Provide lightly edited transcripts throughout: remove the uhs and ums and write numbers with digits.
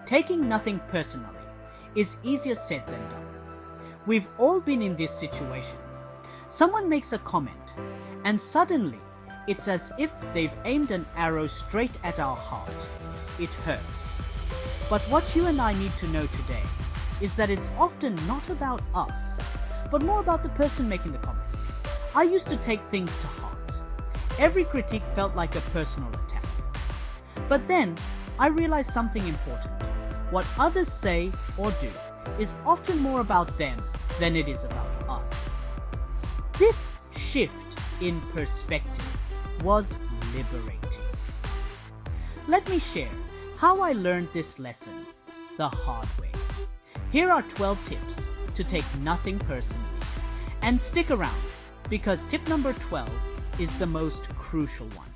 Taking nothing personally is easier said than done. We've all been in this situation. Someone makes a comment, and suddenly it's as if they've aimed an arrow straight at our heart. It hurts. But what you and I need to know today is that it's often not about us, but more about the person making the comment. I used to take things to heart. Every critique felt like a personal attack. But then I realized something important. What others say or do is often more about them than it is about us. This shift in perspective was liberating. Let me share how I learned this lesson the hard way. Here are 12 tips to take nothing personally. And stick around, because tip number 12 is the most crucial one.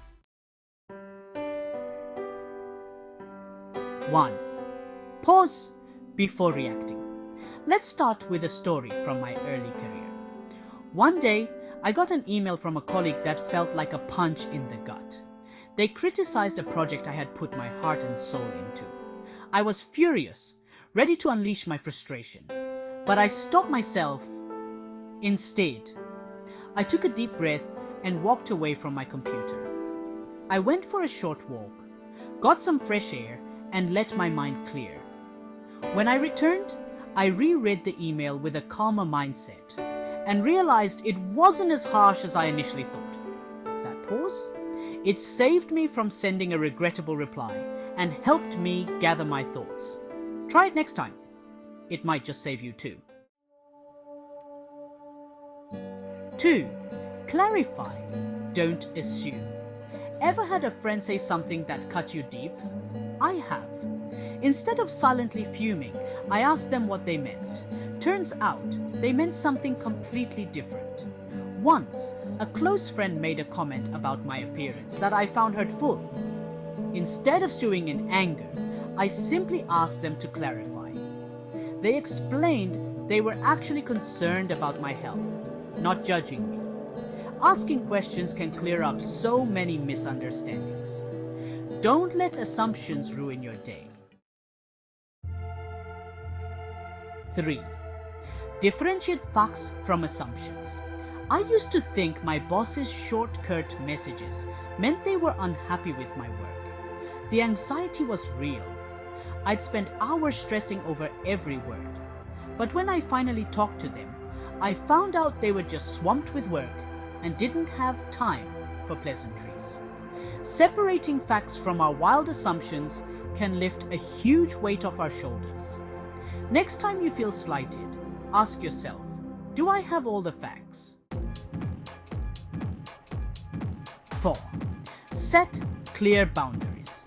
1. Pause before reacting. Let's start with a story from my early career. One day, I got an email from a colleague that felt like a punch in the gut. They criticized a project I had put my heart and soul into. I was furious, ready to unleash my frustration, but I stopped myself. Instead, I took a deep breath and walked away from my computer. I went for a short walk, got some fresh air, and let my mind clear. When I returned, I reread the email with a calmer mindset and realized it wasn't as harsh as I initially thought. That pause? It saved me from sending a regrettable reply and helped me gather my thoughts. Try it next time. It might just save you too. 2. Clarify. Don't assume. Ever had a friend say something that cut you deep? I have. Instead of silently fuming, I asked them what they meant. Turns out, they meant something completely different. Once, a close friend made a comment about my appearance that I found hurtful. Instead of stewing in anger, I simply asked them to clarify. They explained they were actually concerned about my health, not judging me. Asking questions can clear up so many misunderstandings. Don't let assumptions ruin your day. 3. Differentiate facts from assumptions. I used to think my boss's short, curt messages meant they were unhappy with my work. The anxiety was real. I'd spent hours stressing over every word. But when I finally talked to them, I found out they were just swamped with work and didn't have time for pleasantries. Separating facts from our wild assumptions can lift a huge weight off our shoulders. Next time you feel slighted, ask yourself, do I have all the facts? 4. Set clear boundaries.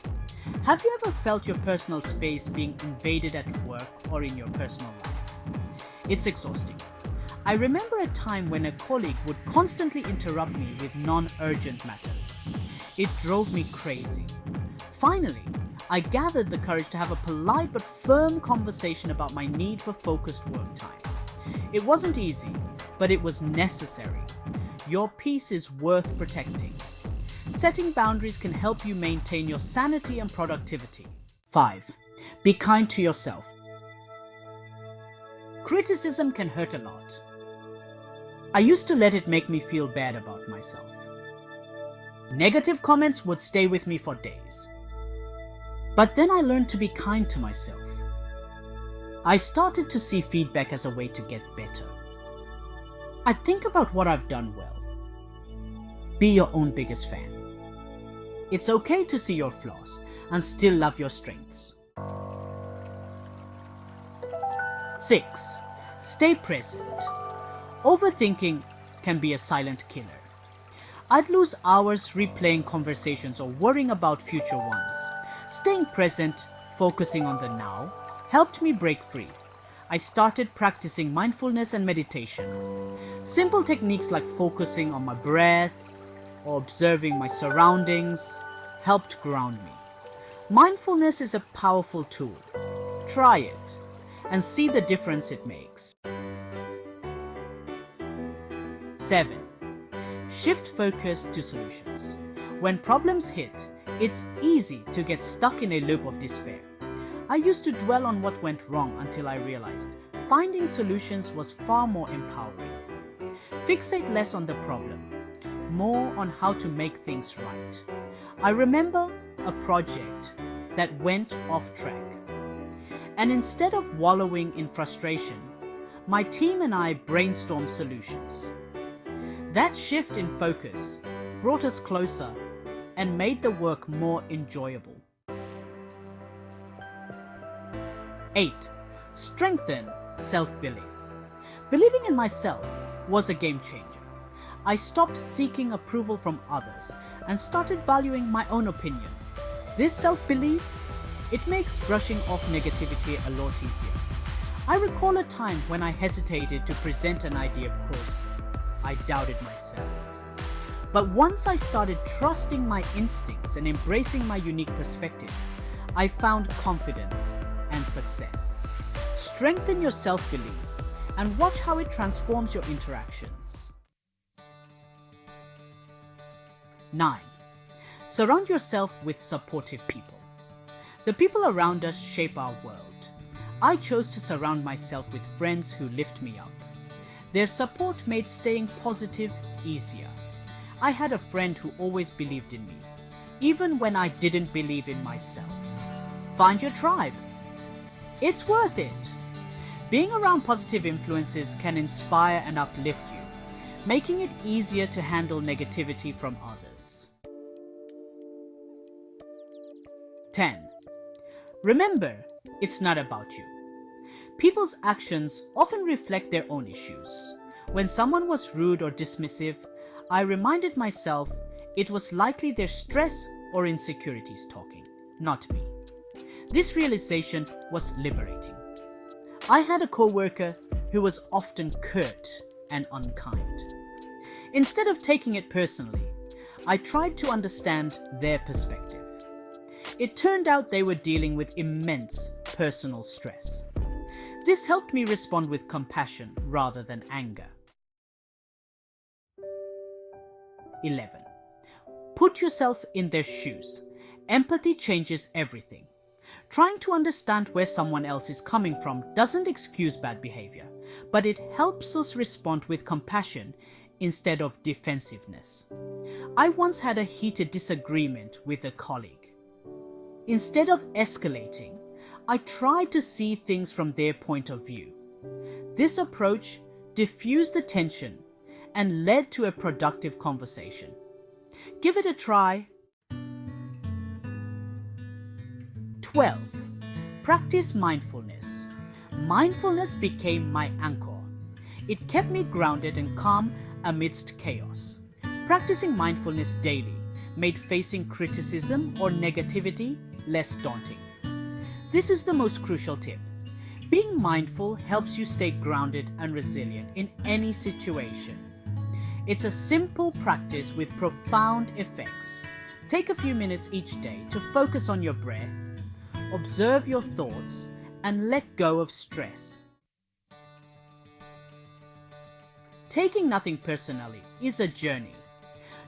Have you ever felt your personal space being invaded at work or in your personal life? It's exhausting. I remember a time when a colleague would constantly interrupt me with non-urgent matters. It drove me crazy. Finally, I gathered the courage to have a polite but firm conversation about my need for focused work time. It wasn't easy, but it was necessary. Your peace is worth protecting. Setting boundaries can help you maintain your sanity and productivity. 5. Be kind to yourself. Criticism can hurt a lot. I used to let it make me feel bad about myself. Negative comments would stay with me for days. But then I learned to be kind to myself. I started to see feedback as a way to get better. I think about what I've done well. Be your own biggest fan. It's okay to see your flaws and still love your strengths. 6. Stay present. Overthinking can be a silent killer. I'd lose hours replaying conversations or worrying about future ones. Staying present, focusing on the now, helped me break free. I started practicing mindfulness and meditation. Simple techniques like focusing on my breath or observing my surroundings helped ground me. Mindfulness is a powerful tool. Try it and see the difference it makes. 7. Shift focus to solutions. When problems hit, it's easy to get stuck in a loop of despair. I used to dwell on what went wrong until I realized finding solutions was far more empowering. Fixate less on the problem, more on how to make things right. I remember a project that went off track, and instead of wallowing in frustration, my team and I brainstormed solutions. That shift in focus brought us closer and made the work more enjoyable. 8. Strengthen self-belief. Believing in myself was a game changer. I stopped seeking approval from others and started valuing my own opinion. This self-belief, it makes brushing off negativity a lot easier. I recall a time when I hesitated to present an idea because I doubted myself. But once I started trusting my instincts and embracing my unique perspective, I found confidence and success. Strengthen your self-belief and watch how it transforms your interactions. 9. Surround yourself with supportive people. The people around us shape our world. I chose to surround myself with friends who lift me up. Their support made staying positive easier. I had a friend who always believed in me, even when I didn't believe in myself. Find your tribe. It's worth it. Being around positive influences can inspire and uplift you, making it easier to handle negativity from others. 10. Remember, it's not about you. People's actions often reflect their own issues. When someone was rude or dismissive, I reminded myself it was likely their stress or insecurities talking, not me. This realization was liberating. I had a co-worker who was often curt and unkind. Instead of taking it personally, I tried to understand their perspective. It turned out they were dealing with immense personal stress. This helped me respond with compassion rather than anger. 11. Put yourself in their shoes. Empathy changes everything. Trying to understand where someone else is coming from doesn't excuse bad behavior, but it helps us respond with compassion instead of defensiveness. I once had a heated disagreement with a colleague. Instead of escalating, I tried to see things from their point of view. This approach diffused the tension and led to a productive conversation. Give it a try. 12. Practice mindfulness. Mindfulness became my anchor. It kept me grounded and calm amidst chaos. Practicing mindfulness daily made facing criticism or negativity less daunting. This is the most crucial tip. Being mindful helps you stay grounded and resilient in any situation. It's a simple practice with profound effects. Take a few minutes each day to focus on your breath, observe your thoughts, and let go of stress. Taking nothing personally is a journey,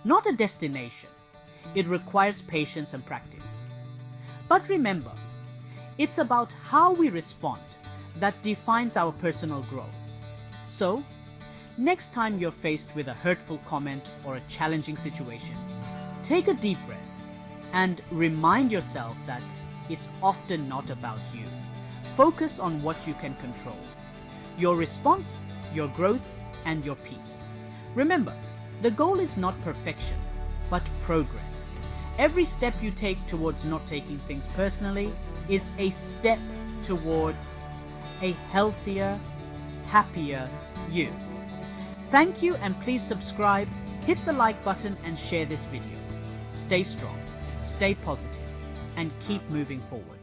not a destination. It requires patience and practice. But remember, it's about how we respond that defines our personal growth. So, next time you're faced with a hurtful comment or a challenging situation, take a deep breath and remind yourself that it's often not about you. Focus on what you can control: your response, your growth, and your peace. Remember, the goal is not perfection, but progress. Every step you take towards not taking things personally is a step towards a healthier, happier you. Thank you, and please subscribe, hit the like button, and share this video. Stay strong, stay positive, and keep moving forward.